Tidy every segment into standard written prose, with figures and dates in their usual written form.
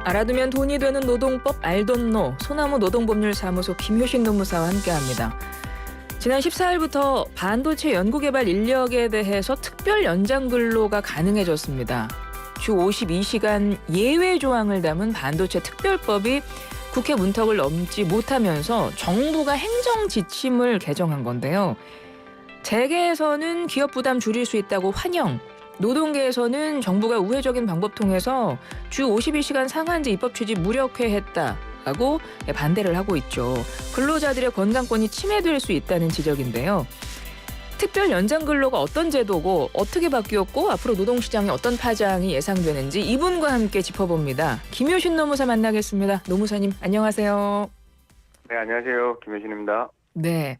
알아두면 돈이 되는 노동법 알돈노 소나무 노동법률사무소 김효신 노무사와 함께합니다. 지난 14일부터 반도체 연구개발 인력에 대해서 특별 연장 근로가 가능해졌습니다. 주 52시간 예외 조항을 담은 반도체 특별법이 국회 문턱을 넘지 못하면서 정부가 행정 지침을 개정한 건데요. 재계에서는 기업 부담 줄일 수 있다고 환영, 노동계에서는 정부가 우회적인 방법 통해서 주 52시간 상한제 입법 취지 무력화했다고 반대를 하고 있죠. 근로자들의 건강권이 침해될 수 있다는 지적인데요. 특별 연장 근로가 어떤 제도고 어떻게 바뀌었고 앞으로 노동시장에 어떤 파장이 예상되는지 이분과 함께 짚어봅니다. 김효신 노무사 만나겠습니다. 노무사님 안녕하세요. 네, 안녕하세요. 김효신입니다. 네.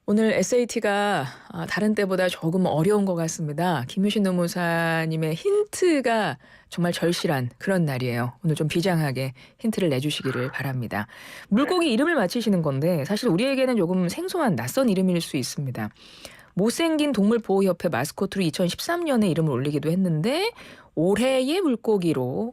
오늘 SAT가 다른 때보다 조금 어려운 것 같습니다. 김효신 노무사님의 힌트가 정말 절실한 그런 날이에요. 오늘 좀 비장하게 힌트를 내주시기를 바랍니다. 물고기 이름을 맞히시는 건데 사실 우리에게는 조금 생소한 낯선 이름일 수 있습니다. 못생긴 동물보호협회 마스코트로 2013년에 이름을 올리기도 했는데 올해의 물고기로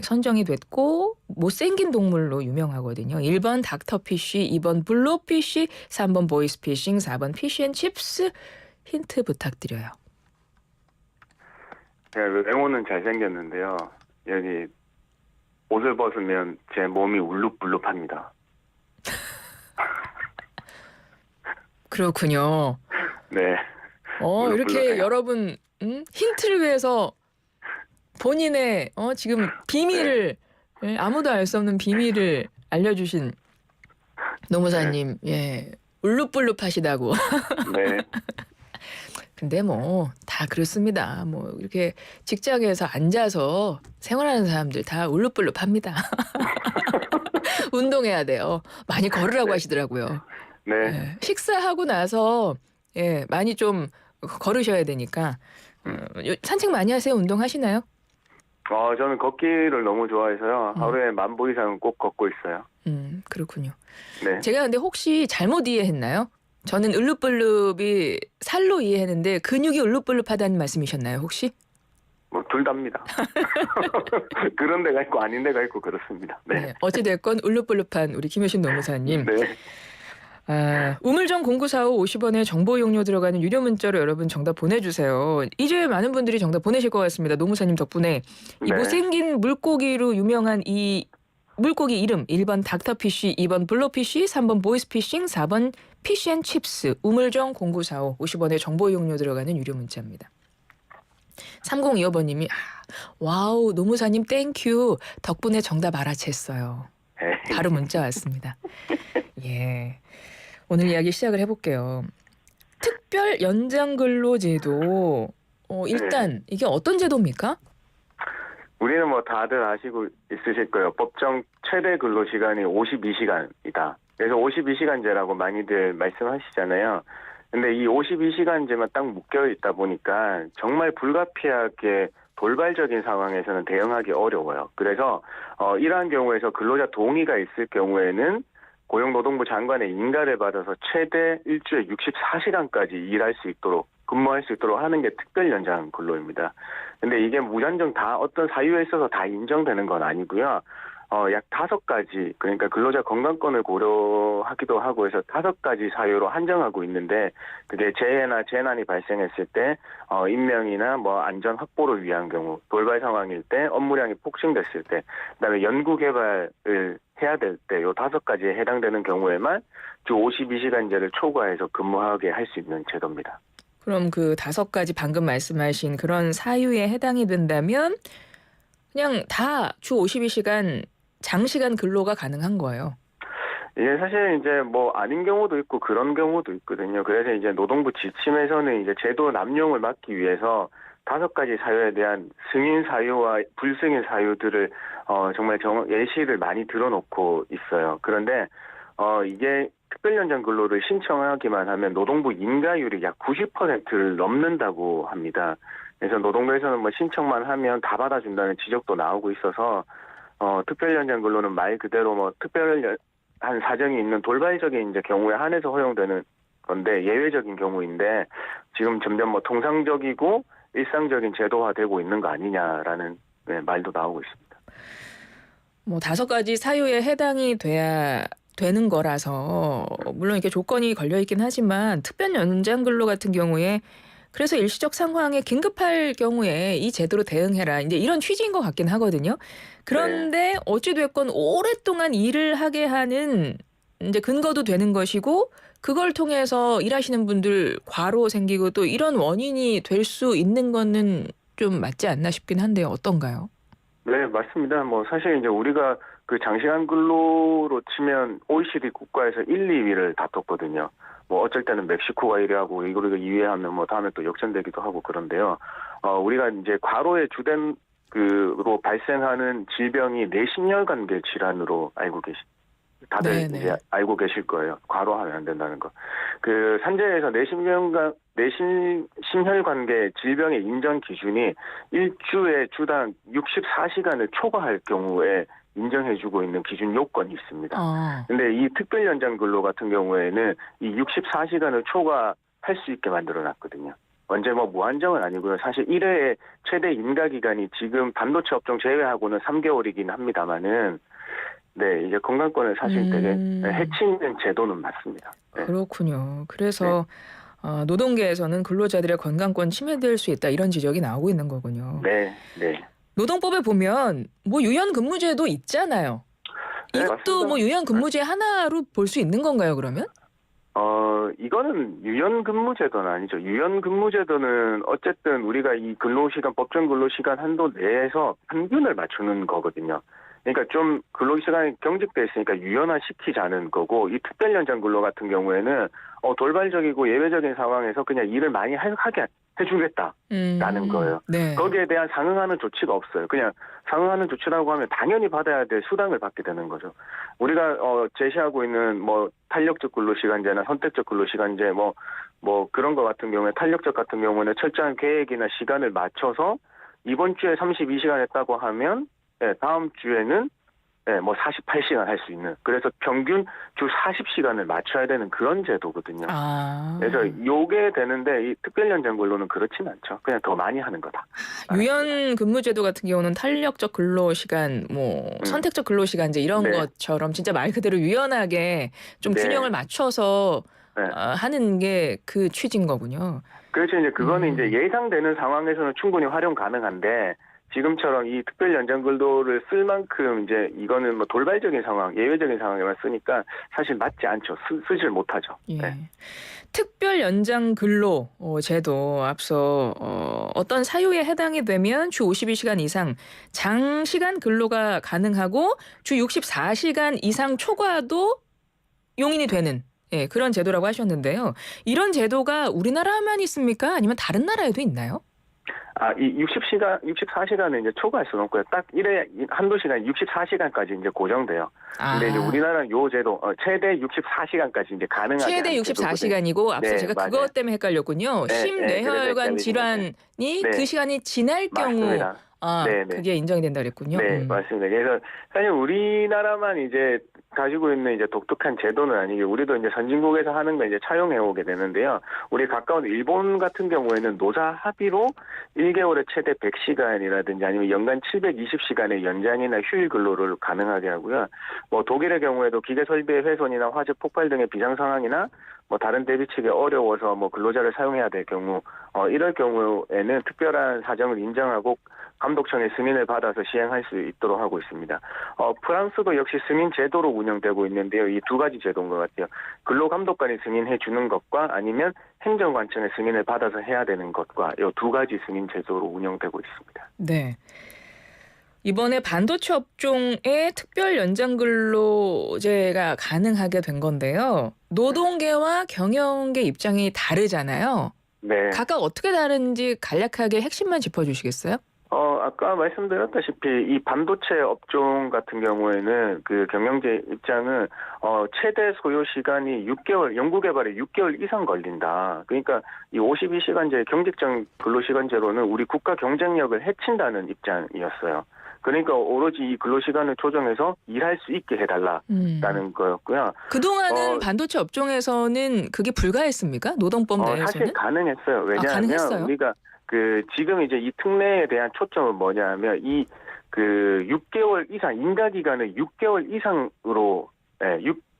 선정이 됐고 못생긴 동물로 유명하거든요. 1번 닥터피쉬, 2번 블로피쉬, 3번 보이스피싱, 4번 피쉬앤칩스. 힌트 부탁드려요. 네, 외모는 잘생겼는데요. 여기 옷을 벗으면 제 몸이 울룩불룩합니다. 그렇군요. 네. 이렇게 여러분 힌트를 위해서 본인의 지금 비밀을 아무도 알 수 없는 비밀을 알려주신 노무사님, 울룩불룩하시다고. 네. 근데 뭐 다 그렇습니다. 뭐 이렇게 직장에서 앉아서 생활하는 사람들 다 울룩불룩합니다. 운동해야 돼요. 많이 걸으라고 하시더라고요. 네. 식사하고 나서 많이 좀 걸으셔야 되니까 산책 많이 하세요? 운동하시나요? 저는 걷기를 너무 좋아해서요. 하루에 10,000보 이상은 꼭 걷고 있어요. 그렇군요. 네. 제가 근데 혹시 잘못 이해했나요? 저는 울룩불룩이 살로 이해했는데 근육이 울룩불룩하다는 말씀이셨나요, 혹시? 뭐 둘 다입니다. 그런 데가 있고 아닌 데가 있고 그렇습니다. 네. 어찌됐건 울룩불룩한 우리 김효신 노무사님. 네. 우물정 0945 50원에 정보 용료 들어가는 유료 문자로 여러분 정답 보내주세요. 이제 많은 분들이 정답 보내실 것 같습니다. 노무사님 덕분에. 이 네. 못생긴 물고기로 유명한 이 물고기 이름 1번 닥터피쉬, 2번 블로피쉬, 3번 보이스피싱, 4번 피쉬앤칩스. 우물정 0945 50원에 정보 용료 들어가는 유료 문자입니다. 3025번님이 와우 노무사님 땡큐 덕분에 정답 알아챘어요. 바로 문자 왔습니다. 예, 오늘 이야기 시작을 해볼게요. 특별 연장 근로제도 일단 이게 어떤 제도입니까? 우리는 뭐 다들 아시고 있으실 거예요. 법정 최대 근로 시간이 52시간이다. 그래서 52시간제라고 많이들 말씀하시잖아요. 근데 이 52시간제만 딱 묶여 있다 보니까 정말 불가피하게 돌발적인 상황에서는 대응하기 어려워요. 그래서 이러한 경우에서 근로자 동의가 있을 경우에는 고용노동부 장관의 인가를 받아서 최대 일주일에 64시간까지 일할 수 있도록 근무할 수 있도록 하는 게 특별 연장 근로입니다. 근데 이게 무단정 다 어떤 사유에 있어서 다 인정되는 건 아니고요. 약 5가지, 그러니까 근로자 건강권을 고려하기도 하고 해서 5가지 사유로 한정하고 있는데, 그게 재해나 재난이 발생했을 때, 인명이나 뭐 안전 확보를 위한 경우, 돌발 상황일 때, 업무량이 폭증됐을 때, 그다음에 연구 개발을 해야 될 때, 요 5가지에 해당되는 경우에만 주 52시간제를 초과해서 근무하게 할 수 있는 제도입니다. 그럼 그 5가지 방금 말씀하신 그런 사유에 해당이 된다면 그냥 다 주 52시간 장시간 근로가 가능한 거예요. 예, 사실 이제 뭐 아닌 경우도 있고 그런 경우도 있거든요. 그래서 이제 노동부 지침에서는 이제 제도 남용을 막기 위해서 5가지 사유에 대한 승인 사유와 불승인 사유들을 정말 예시를 많이 들어놓고 있어요. 그런데 이게 특별연장 근로를 신청하기만 하면 노동부 인가율이 약 90%를 넘는다고 합니다. 그래서 노동부에서는 뭐 신청만 하면 다 받아준다는 지적도 나오고 있어서 특별연장 근로는 말 그대로 뭐 특별한 사정이 있는 돌발적인 이제 경우에 한해서 허용되는 건데 예외적인 경우인데 지금 점점 뭐 통상적이고 일상적인 제도화되고 있는 거 아니냐라는 말도 나오고 있습니다. 뭐 5가지 사유에 해당이 돼야 되는 거라서 물론 이렇게 조건이 걸려 있긴 하지만 특별 연장 근로 같은 경우에 그래서 일시적 상황에 긴급할 경우에 이 제도로 대응해라. 이제 이런 취지인 것 같긴 하거든요. 그런데 어찌 됐건 오랫동안 일을 하게 하는 이제 근거도 되는 것이고 그걸 통해서 일하시는 분들 과로 생기고 또 이런 원인이 될 수 있는 거는 좀 맞지 않나 싶긴 한데요. 어떤가요? 네, 맞습니다. 뭐 사실 이제 우리가 그 장시간 근로로 치면 OECD 국가에서 1, 2위를 다퉜거든요. 뭐 어쩔 때는 멕시코가 1위하고 이거를 2위 하면 뭐 다음에 또 역전되기도 하고 그런데요. 우리가 이제 과로의 주된 그로 발생하는 질병이 내심혈관계 질환으로 다들 네네. 이제 알고 계실 거예요. 과로하면 안 된다는 거. 그 산재에서 내심혈관계 질병의 인정 기준이 일주에 주당 64시간을 초과할 경우에 인정해주고 있는 기준 요건이 있습니다. 근데 이 특별 연장 근로 같은 경우에는 이 64시간을 초과할 수 있게 만들어놨거든요. 언제 뭐 무한정은 아니고요. 사실 1회의 최대 임가 기간이 지금 반도체 업종 제외하고는 3개월이긴 합니다만은 네, 이제 건강권을 사실 되게 해치는 제도는 맞습니다. 네. 그렇군요. 그래서 노동계에서는 근로자들의 건강권 침해될 수 있다 이런 지적이 나오고 있는 거군요. 네, 네. 노동법에 보면 뭐 유연 근무제도 있잖아요. 네, 이것도 맞습니다. 뭐 유연 근무제 하나로 볼 수 있는 건가요, 그러면? 이거는 유연 근무제도는 아니죠. 유연 근무제도는 어쨌든 우리가 이 근로시간, 법정 근로시간 한도 내에서 평균을 맞추는 거거든요. 그러니까 좀 근로시간이 경직돼 있으니까 유연화시키자는 거고, 이 특별 연장 근로 같은 경우에는 돌발적이고 예외적인 상황에서 그냥 일을 많이 하게 해주겠다라는 거예요. 네. 거기에 대한 상응하는 조치가 없어요. 그냥 상응하는 조치라고 하면 당연히 받아야 될 수당을 받게 되는 거죠. 우리가 제시하고 있는 뭐 탄력적 근로시간제나 선택적 근로시간제 뭐 그런 거 같은 경우에 탄력적 같은 경우는 철저한 계획이나 시간을 맞춰서 이번 주에 32시간 했다고 하면 다음 주에는 뭐 48시간 할 수 있는, 그래서 평균 주 40시간을 맞춰야 되는 그런 제도거든요. 그래서 요게 되는데 이 특별 연장 근로는 그렇진 않죠. 그냥 더 많이 하는 거다. 유연 근무제도 같은 경우는 탄력적 근로시간, 뭐 선택적 근로시간제 이런 네. 것처럼 진짜 말 그대로 유연하게 좀 네. 균형을 맞춰서 네. 하는 게 그 취지인 거군요. 그렇죠. 이제 그거는 이제 예상되는 상황에서는 충분히 활용 가능한데, 지금처럼 이 특별 연장 근로를 쓸 만큼 이제 이거는 뭐 돌발적인 상황, 예외적인 상황에만 쓰니까 사실 맞지 않죠. 쓰질 못하죠. 예. 네. 특별 연장 근로 제도 앞서 어떤 사유에 해당이 되면 주 52시간 이상 장시간 근로가 가능하고 주 64시간 이상 초과도 용인이 되는 그런 제도라고 하셨는데요. 이런 제도가 우리나라만 있습니까? 아니면 다른 나라에도 있나요? 이 64시간을 이제 초과할 수는 없고요. 딱 1회 한도 시간 64시간까지 이제 고정돼요. 근데 이제 우리나라는 요 제도, 최대 64시간까지 이제 가능하게. 최대 64시간이고 앞서 제가 맞아요. 그것 때문에 헷갈렸군요. 네, 심뇌혈관 네, 질환이 네. 그 시간이 지날 맞습니다. 경우, 네. 그게 인정이 된다 그랬군요. 네, 맞습니다. 그래서 사실 우리나라만 이제 가지고 있는 이제 독특한 제도는 아니고, 우리도 이제 선진국에서 하는 거 이제 차용해 오게 되는데요. 우리 가까운 일본 같은 경우에는 노사 합의로 1개월에 최대 100시간이라든지 아니면 연간 720시간의 연장이나 휴일 근로를 가능하게 하고요. 뭐 독일의 경우에도 기계 설비의 훼손이나 화재 폭발 등의 비상 상황이나 뭐 다른 대비책이 어려워서 뭐 근로자를 사용해야 될 경우, 이럴 경우에는 특별한 사정을 인정하고 감독청의 승인을 받아서 시행할 수 있도록 하고 있습니다. 프랑스도 역시 승인 제도로 운영되고 있는데요. 이 두 가지 제도인 것 같아요. 근로감독관이 승인해 주는 것과 아니면 행정관청의 승인을 받아서 해야 되는 것과 이 두 가지 승인 제도로 운영되고 있습니다. 네. 이번에 반도체 업종의 특별 연장 근로제가 가능하게 된 건데요. 노동계와 경영계 입장이 다르잖아요. 네. 각각 어떻게 다른지 간략하게 핵심만 짚어주시겠어요? 아까 말씀드렸다시피 이 반도체 업종 같은 경우에는 그 경영계 입장은 최대 소요 시간이 6개월, 연구개발에 6개월 이상 걸린다. 그러니까 이 52시간제 경직적 근로시간제로는 우리 국가 경쟁력을 해친다는 입장이었어요. 그러니까 오로지 이 근로시간을 조정해서 일할 수 있게 해달라라는 거였고요. 그동안은 반도체 업종에서는 그게 불가했습니까? 노동법 내에서는? 사실 가능했어요. 왜냐하면 가능했어요? 우리가 지금 이제 이 특례에 대한 초점은 뭐냐면 이 그 6개월 이상 인가 기간을 6개월 이상으로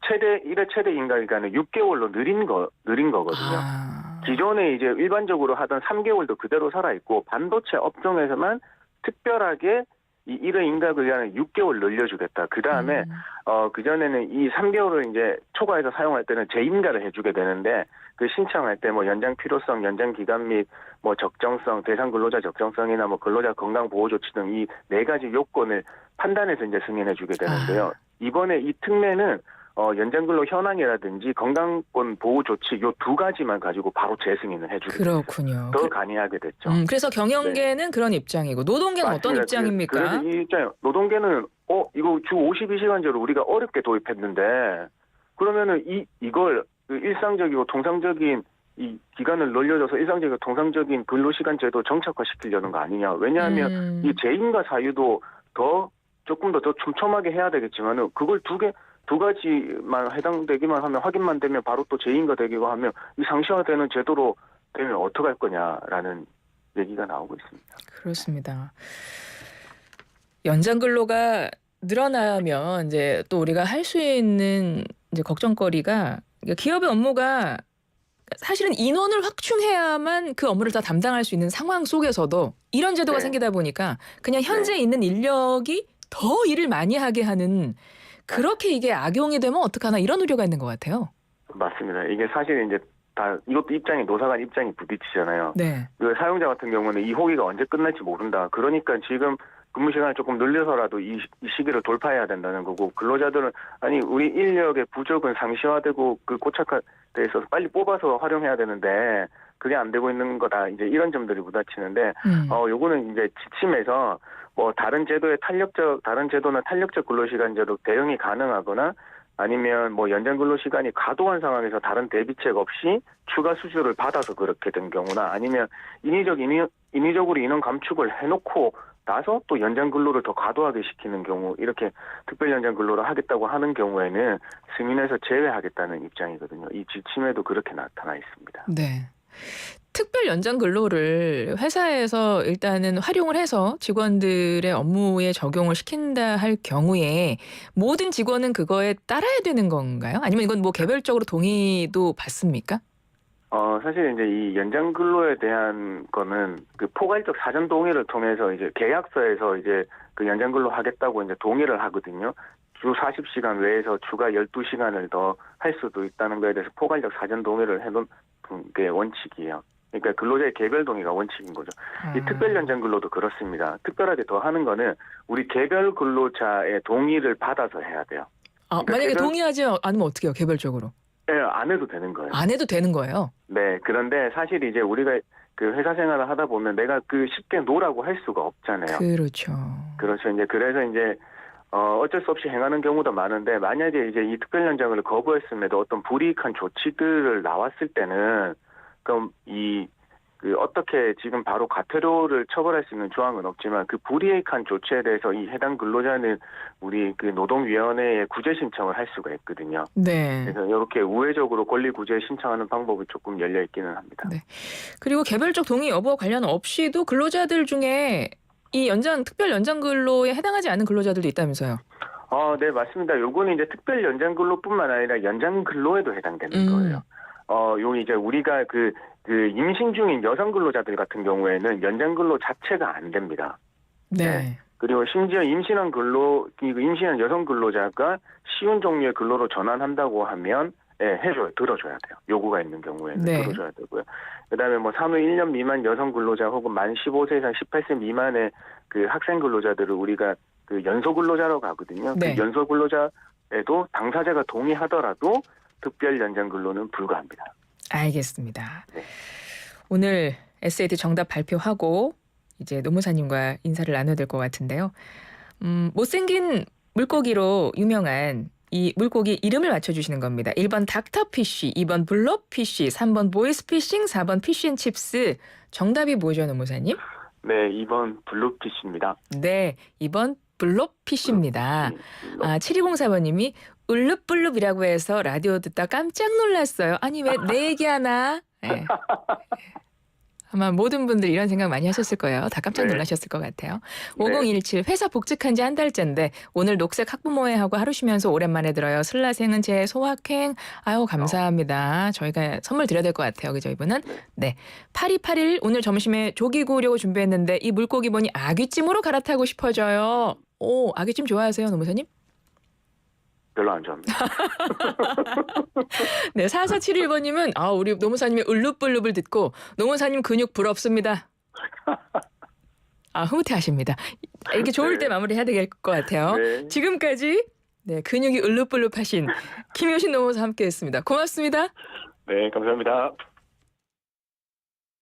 최대 인가 기간을 6개월로 늘린 거거든요. 기존에 이제 일반적으로 하던 3개월도 그대로 살아 있고 반도체 업종에서만 특별하게 이 일회 인가 기간을 6개월 늘려주겠다. 그 다음에 그 전에는 이 3개월을 이제 초과해서 사용할 때는 재인가를 해주게 되는데 그 신청할 때 뭐 연장 필요성, 연장 기간 및 뭐 적정성, 대상 근로자 적정성이나 뭐 근로자 건강 보호 조치 등 이 4가지 요건을 판단해서 이제 승인해주게 되는데요. 이번에 이 특례는 연장 근로 현황이라든지 건강권 보호 조치 요 2가지만 가지고 바로 재승인을 해주게 그렇군요. 더 간이하게 됐죠. 그래서 경영계는 그런 입장이고 노동계는 맞습니다. 어떤 입장입니까? 그래서 이 입장 노동계는 이거 주 52시간제로 우리가 어렵게 도입했는데 그러면은 이걸 그 일상적이고 통상적인 이 기간을 늘려줘서 일상적이고 통상적인 근로시간제도 정착화시키려는 거 아니냐. 왜냐하면 이 재인가 사유도 조금 더 촘촘하게 해야 되겠지만은 그걸 두 가지만 해당되기만 하면 확인만 되면 바로 또 재인가 되기고 하면 이 상시화되는 제도로 되면 어떡할 거냐라는 얘기가 나오고 있습니다. 그렇습니다. 연장 근로가 늘어나면 이제 또 우리가 할 수 있는 이제 걱정거리가 기업의 업무가 사실은 인원을 확충해야만 그 업무를 다 담당할 수 있는 상황 속에서도 이런 제도가 생기다 보니까 그냥 현재 있는 인력이 더 일을 많이 하게 하는 그렇게 이게 악용이 되면 어떡하나 이런 우려가 있는 것 같아요. 맞습니다. 이게 사실 이제 다 이것도 노사 간 입장이 부딪히잖아요. 네. 그 사용자 같은 경우는 이 호기가 언제 끝날지 모른다. 그러니까 지금 근무 시간을 조금 늘려서라도 이 시기를 돌파해야 된다는 거고 근로자들은 아니 우리 인력의 부족은 상시화되고 그 고착화돼 있어서 빨리 뽑아서 활용해야 되는데 그게 안 되고 있는 거다. 이제 이런 점들이 부딪히는데 요거는 이제 지침에서 뭐 다른 제도나 탄력적 근로시간제도 대응이 가능하거나 아니면 뭐 연장 근로시간이 과도한 상황에서 다른 대비책 없이 추가 수주를 받아서 그렇게 된 경우나 아니면 인위적으로 인원 감축을 해놓고 나서 또 연장 근로를 더 과도하게 시키는 경우 이렇게 특별 연장 근로를 하겠다고 하는 경우에는 승인해서 제외하겠다는 입장이거든요. 이 지침에도 그렇게 나타나 있습니다. 네. 특별 연장 근로를 회사에서 일단은 활용을 해서 직원들의 업무에 적용을 시킨다 할 경우에 모든 직원은 그거에 따라야 되는 건가요? 아니면 이건 뭐 개별적으로 동의도 받습니까? 사실 이제 이 연장 근로에 대한 거는 그 포괄적 사전 동의를 통해서 이제 계약서에서 이제 그 연장 근로 하겠다고 이제 동의를 하거든요. 주 40시간 외에서 추가 12시간을 더 할 수도 있다는 거에 대해서 포괄적 사전 동의를 해놓은 게 원칙이에요. 그러니까 근로자의 개별 동의가 원칙인 거죠. 이 특별 연장 근로도 그렇습니다. 특별하게 더 하는 거는 우리 개별 근로자의 동의를 받아서 해야 돼요. 그러니까 만약에 동의하지 않으면 어떻게 해요? 개별적으로? 네, 안 해도 되는 거예요. 안 해도 되는 거예요? 네, 그런데 사실 이제 우리가 그 회사 생활을 하다 보면 내가 그 쉽게 노라고 할 수가 없잖아요. 그렇죠. 그렇죠. 이제 그래서 이제 어쩔 수 없이 행하는 경우도 많은데 만약에 이제 이 특별 연장을 거부했음에도 어떤 불이익한 조치들을 나왔을 때는 그럼 어떻게 지금 바로 과태료를 처벌할 수 있는 조항은 없지만 그 불이익한 조치에 대해서 이 해당 근로자는 우리 그 노동위원회에 구제 신청을 할 수가 있거든요. 네. 그래서 이렇게 우회적으로 권리 구제 신청하는 방법이 조금 열려 있기는 합니다. 네. 그리고 개별적 동의 여부와 관련 없이도 근로자들 중에 이 특별 연장 근로에 해당하지 않은 근로자들도 있다면서요? 네, 맞습니다. 요거는 이제 특별 연장 근로뿐만 아니라 연장 근로에도 해당되는 거예요. 요 이제 우리가 그 임신 중인 여성 근로자들 같은 경우에는 연장 근로 자체가 안 됩니다. 네. 그리고 심지어 임신한 여성 근로자가 쉬운 종류의 근로로 전환한다고 하면 들어줘야 돼요. 요구가 있는 경우에는 들어줘야 되고요. 그다음에 뭐 산후 1년 미만 여성 근로자 혹은 만 15세 이상 18세 미만의 그 학생 근로자들을 우리가 그 연소 근로자라고 하거든요. 네. 그 연소 근로자에도 당사자가 동의하더라도 특별 연장 근로는 불가합니다. 알겠습니다. 네. 오늘 SAT 정답 발표하고 이제 노무사님과 인사를 나눠야 될 것 같은데요. 못생긴 물고기로 유명한 이 물고기 이름을 맞춰주시는 겁니다. 1번 닥터피쉬, 2번 블럽피쉬, 3번 보이스피싱, 4번 피쉬앤칩스. 정답이 뭐죠, 노무사님? 네, 2번 블루피쉬입니다. 네, 2번 블럽피쉬입니다. 7204번님이 울릅불릅이라고 해서 라디오 듣다 깜짝 놀랐어요. 아니 왜 내 얘기하나? 네. 아마 모든 분들이 이런 생각 많이 하셨을 거예요. 다 깜짝 네. 놀라셨을 것 같아요. 네. 5017 회사 복직한 지 한 달째인데 오늘 녹색 학부모회하고 하루 쉬면서 오랜만에 들어요. 슬라생은 제 소확행. 아유 감사합니다. 저희가 선물 드려야 될 것 같아요. 그죠 이분은? 네. 8281 오늘 점심에 조기 구우려고 준비했는데 이 물고기 보니 아귀찜으로 갈아타고 싶어져요. 오 아귀찜 좋아하세요 노무사님? 별로 안 좋아합니다. 네, 4471번님은 우리 노무사님의 을룩불룩을 듣고 노무사님 근육 부럽습니다. 흐뭇해하십니다. 이렇게 좋을 때 마무리해야 될 것 같아요. 네. 지금까지 근육이 을룩불룩하신 김효신 노무사 함께했습니다. 고맙습니다. 네, 감사합니다.